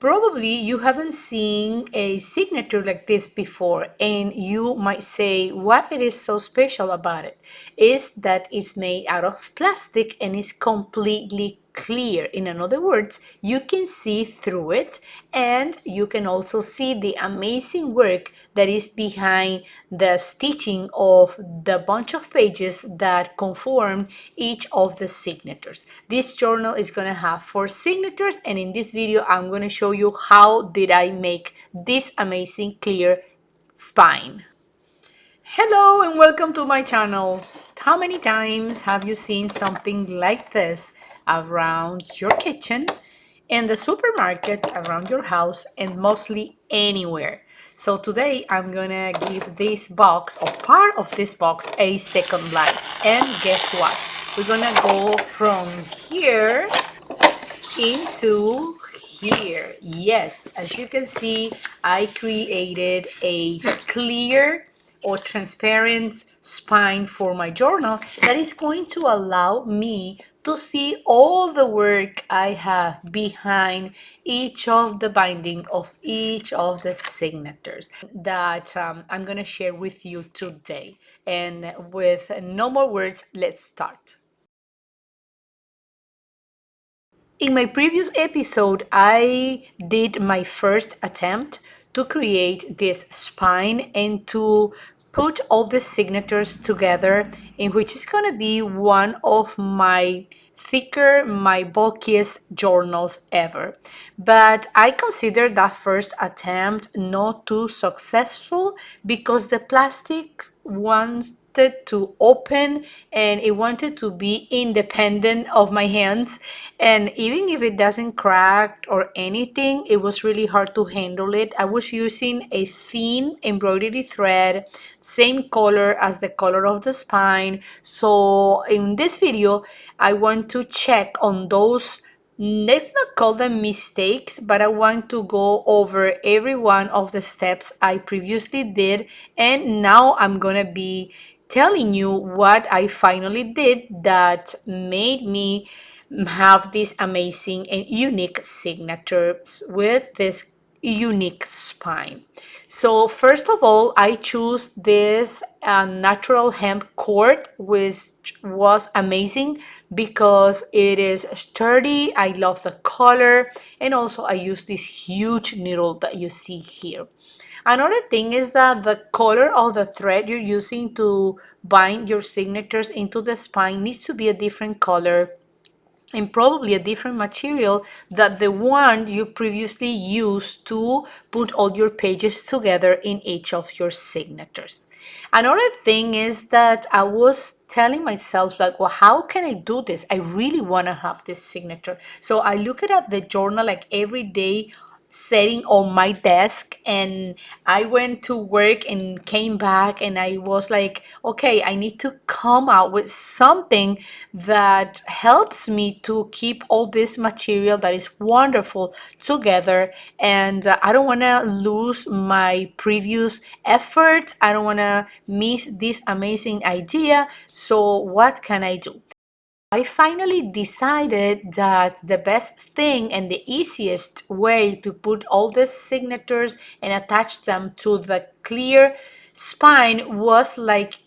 Probably you haven't seen a signature like this before, and you might say, what it is so special about it is that it's made out of plastic and is completely clear. In other words, you can see through it, and you can also see the amazing work that is behind the stitching of the bunch of pages that conform each of the signatures. This journal is going to have 4 signatures, and in this video I'm going to show you how did I make this amazing clear spine. Hello and welcome to my channel. How many times have you seen something like this around your kitchen, in the supermarket, around your house, and mostly anywhere? So today I'm gonna give this box, or part of this box, a second life. And guess what? We're gonna go from here into here. Yes, as you can see, I created a clear or transparent spine for my journal that is going to allow me to see all the work I have behind each of the binding of each of the signatures that I'm going to share with you today. And with no more words, let's start. In my previous episode, I did my first attempt to create this spine and to put all the signatures together, in which is going to be one of my thicker, my bulkiest journals ever. But I consider that first attempt not too successful because the plastic wanted to open and it wanted to be independent of my hands, and even if it doesn't crack or anything, it was really hard to handle it. I was using a thin embroidery thread, same color as the color of the spine. So in this video I want to check on those, let's not call them mistakes, but I want to go over every one of the steps I previously did, and now I'm gonna be telling you what I finally did that made me have this amazing and unique signatures with this unique spine. So first of all, I choose this natural hemp cord, which was amazing because it is sturdy. I love the color, and also I use this huge needle that you see here. Another thing is that the color of the thread you're using to bind your signatures into the spine needs to be a different color and probably a different material that the one you previously used to put all your pages together in each of your signatures. Another thing is that I was telling myself, like, well, how can I do this? I really want to have this signature. So I look at the journal like every day, sitting on my desk, and I went to work and came back and I was like, okay, I need to come out with something that helps me to keep all this material that is wonderful together, and I don't want to lose my previous effort. I don't want to miss this amazing idea. So what can I do? I finally decided that the best thing and the easiest way to put all the signatures and attach them to the clear spine was like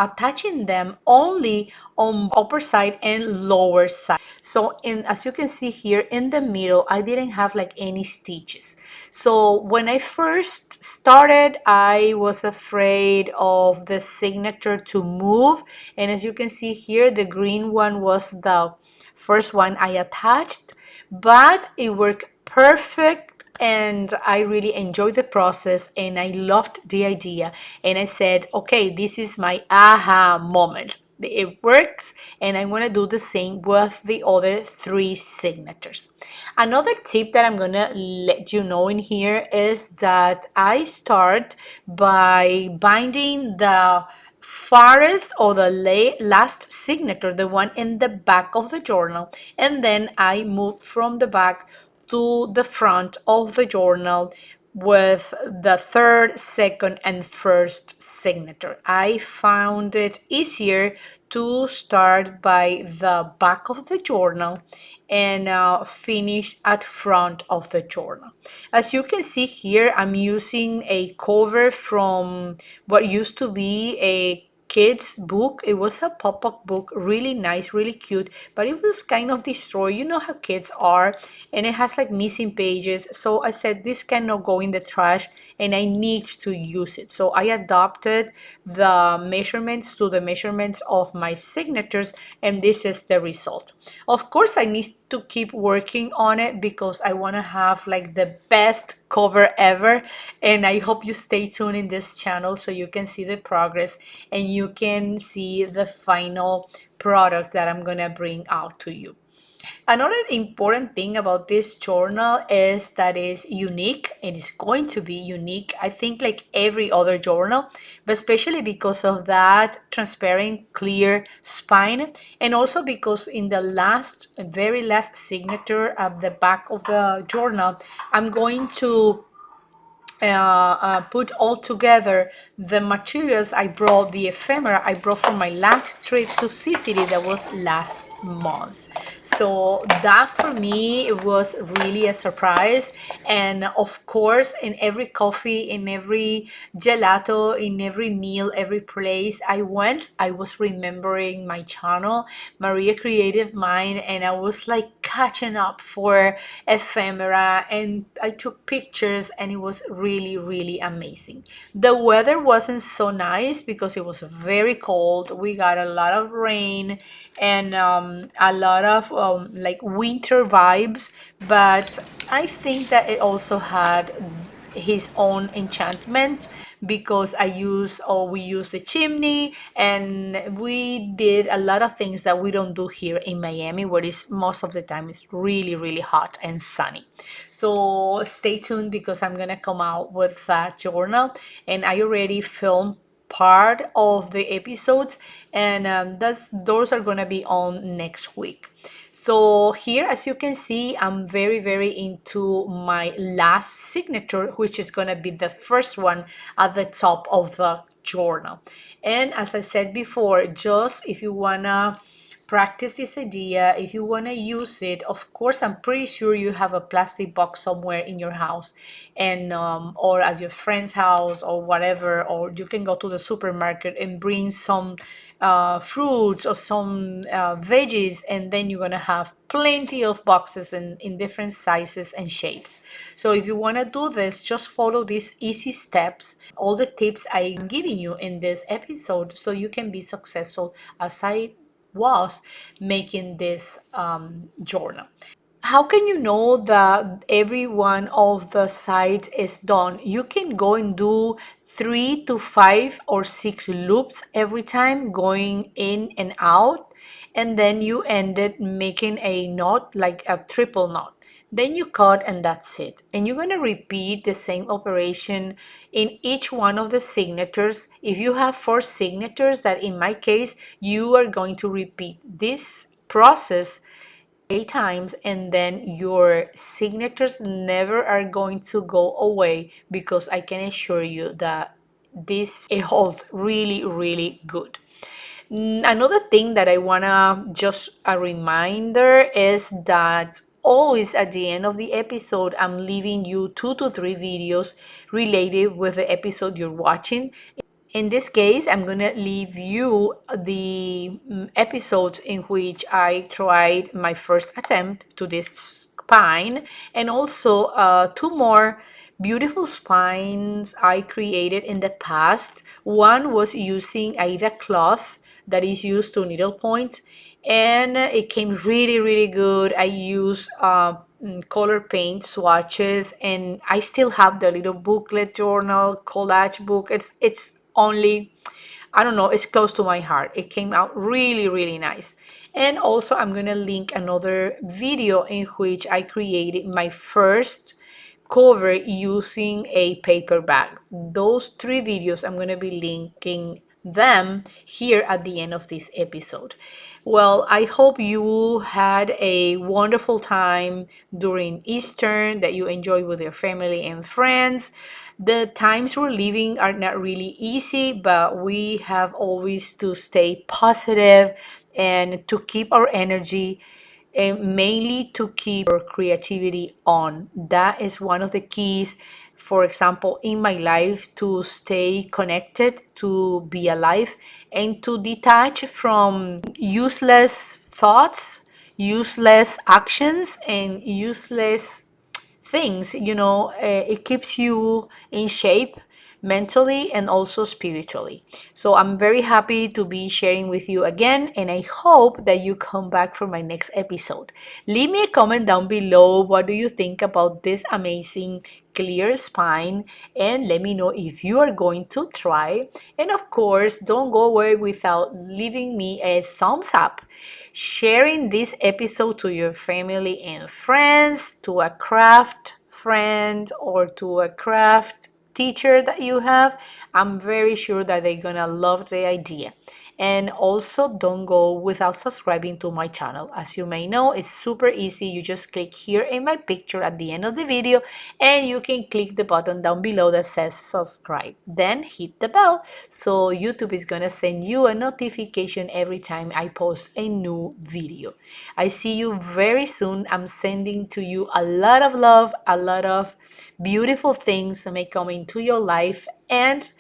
attaching them only on upper side and lower side. So as you can see here in the middle, I didn't have like any stitches. So when I first started, I was afraid of the signature to move, and as you can see here, the green one was the first one I attached, but it worked perfect and I really enjoyed the process and I loved the idea, and I said, okay, this is my aha moment. It works, and I want to do the same with the other 3 signatures. Another tip that I'm gonna let you know in here is that I start by binding the farthest or the last signature, the one in the back of the journal, and then I move from the back to the front of the journal with the third, second, and first signature. I found it easier to start by the back of the journal and finish at front of the journal. As you can see here, I'm using a cover from what used to be a kids book. It was a pop-up book, really nice, really cute, but it was kind of destroyed. You know how kids are, and it has like missing pages. So I said this cannot go in the trash and I need to use it. So I adopted the measurements to the measurements of my signatures, and this is the result. Of course, I need to keep working on it because I want to have like the best cover ever, and I hope you stay tuned in this channel so you can see the progress and you can see the final product that I'm gonna bring out to you. Another important thing about this journal is that it's unique. It is going to be unique, I think, like every other journal, but especially because of that transparent, clear spine, and also because in the last, very last signature at the back of the journal, I'm going to put all together the materials I brought, the ephemera I brought from my last trip to Sicily that was last month. So that for me it was really a surprise. And of course, in every coffee, in every gelato, in every meal, every place I went, I was remembering my channel, Maria Creative Mind, and I was like catching up for ephemera, and I took pictures, and it was really, really amazing. The weather wasn't so nice because it was very cold. We got a lot of rain and a lot of like winter vibes, but I think that it also had his own enchantment because we use the chimney, and we did a lot of things that we don't do here in Miami, where it's most of the time it's really, really hot and sunny. So stay tuned because I'm gonna come out with that journal, and I already filmed part of the episodes, and those are gonna be on next week. So here, as you can see, I'm very, very into my last signature, which is gonna be the first one at the top of the journal. And as I said before, just if you wanna practice this idea, if you want to use it, of course, I'm pretty sure you have a plastic box somewhere in your house, and or at your friend's house or whatever, or you can go to the supermarket and bring some fruits or some veggies, and then you're gonna have plenty of boxes in different sizes and shapes. So if you want to do this, just follow these easy steps, all the tips I'm giving you in this episode, so you can be successful as I was making this journal. How can you know that every one of the sides is done? You can go and do 3 to 5 or 6 loops every time, going in and out, and then you ended making a knot, like a triple knot. Then you cut, and that's it. And you're going to repeat the same operation in each one of the signatures. If you have 4 signatures, that in my case, you are going to repeat this process 8 times, and then your signatures never are going to go away, because I can assure you that this it holds really, really good. Another thing that I wanna just a reminder is that always at the end of the episode, I'm leaving you 2 to 3 videos related with the episode you're watching. In this case, I'm gonna leave you the episodes in which I tried my first attempt to this spine, and also 2 more beautiful spines I created in the past. One was using Aida cloth that is used to needle point, and it came really, really good. I used color paint swatches, and I still have the little booklet journal collage book. It's only, I don't know, it's close to my heart. It came out really, really nice. And also, I'm gonna link another video in which I created my first cover using a paper bag. Those 3 videos I'm gonna be linking them here at the end of this episode. Well, I hope you had a wonderful time during Easter, that you enjoy with your family and friends. The times we're living are not really easy, but we have always to stay positive and to keep our energy, and mainly to keep our creativity on. That is one of the keys, for example, in my life, to stay connected, to be alive, and to detach from useless thoughts, useless actions, and useless things. It keeps you in shape mentally and also spiritually. So I'm very happy to be sharing with you again, and I hope that you come back for my next episode. Leave me a comment down below. What do you think about this amazing clear spine? And let me know if you are going to try. And of course, don't go away without leaving me a thumbs up, sharing this episode to your family and friends, to a craft friend, or to a craft teacher that you have. I'm very sure that they're gonna love the idea. And also, don't go without subscribing to my channel. As you may know, it's super easy. You just click here in my picture at the end of the video, and you can click the button down below that says subscribe. Then hit the bell, so YouTube is gonna send you a notification every time I post a new video. I see you very soon. I'm sending to you a lot of love, a lot of beautiful things that may come into your life, and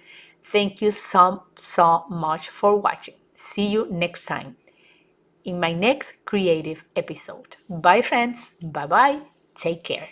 thank you so much for watching. See you next time in my next creative episode. Bye, friends. Bye bye. Take care.